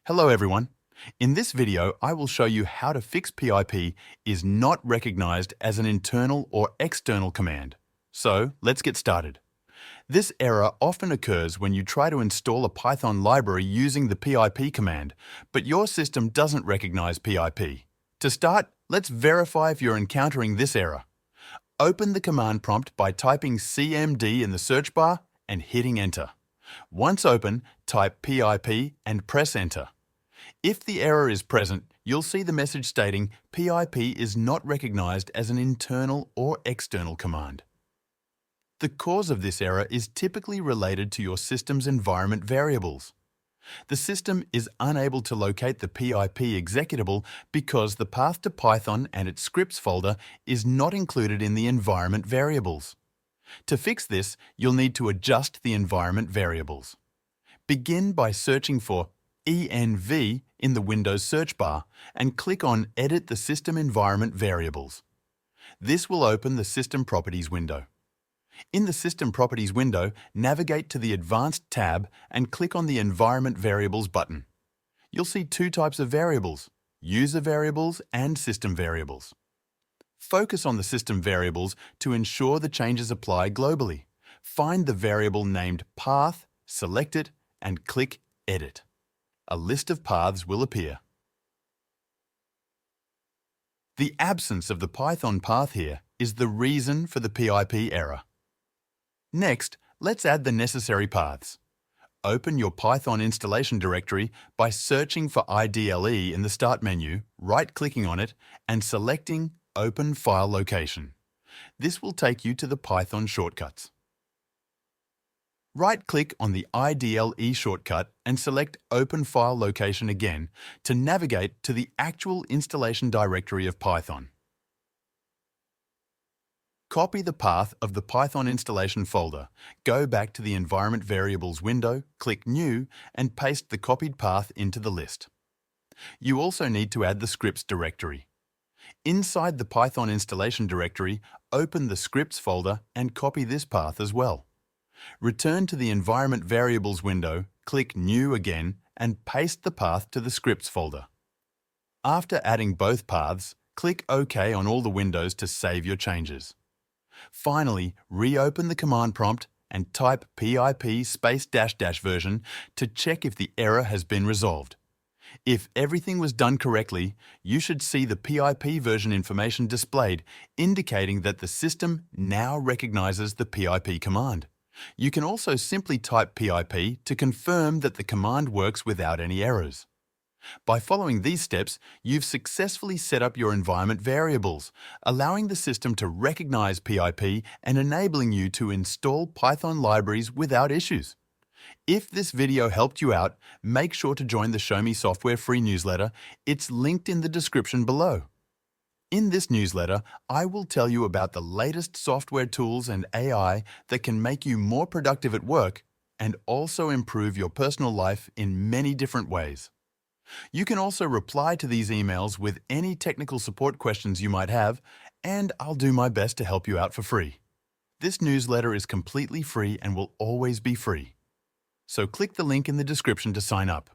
Hello everyone. In this video, I will show you how to fix PIP is not recognized as an internal or external command. So let's get started. This error often occurs when you try to install a Python library using the PIP command, but your system doesn't recognize PIP. To start, let's verify if you're encountering this error. Open the command prompt by typing CMD in the search bar and hitting enter. Once open, type PIP and press enter. If the error is present, you'll see the message stating PIP is not recognized as an internal or external command. The cause of this error is typically related to your system's environment variables. The system is unable to locate the PIP executable because the path to Python and its scripts folder is not included in the environment variables. To fix this, you'll need to adjust the environment variables. Begin by searching for env in the Windows search bar and click on Edit the System Environment Variables. This will open the System Properties window. In the System Properties window, navigate to the Advanced tab and click on the Environment Variables button. You'll see two types of variables, user variables and system variables. Focus on the system variables to ensure the changes apply globally. Find the variable named path, select it, and click Edit. A list of paths will appear. The absence of the Python path here is the reason for the PIP error. Next, let's add the necessary paths. Open your Python installation directory by searching for IDLE in the Start menu, right-clicking on it, and selecting Open File Location. This will take you to the Python shortcuts. Right-click on the IDLE shortcut and select Open File Location again to navigate to the actual installation directory of Python. Copy the path of the Python installation folder, go back to the Environment Variables window, click New, and paste the copied path into the list. You also need to add the scripts directory. Inside the Python installation directory, open the scripts folder and copy this path as well. Return to the Environment Variables window, click New again, and paste the path to the scripts folder. After adding both paths, click OK on all the windows to save your changes. Finally, reopen the command prompt and type pip -- version to check if the error has been resolved. If everything was done correctly, you should see the PIP version information displayed, indicating that the system now recognizes the PIP command. You can also simply type PIP to confirm that the command works without any errors. By following these steps, you've successfully set up your environment variables, allowing the system to recognize PIP and enabling you to install Python libraries without issues. If this video helped you out, make sure to join the Show Me Software free newsletter. It's linked in the description below. In this newsletter, I will tell you about the latest software tools and AI that can make you more productive at work and also improve your personal life in many different ways. You can also reply to these emails with any technical support questions you might have, and I'll do my best to help you out for free. This newsletter is completely free and will always be free. So click the link in the description to sign up.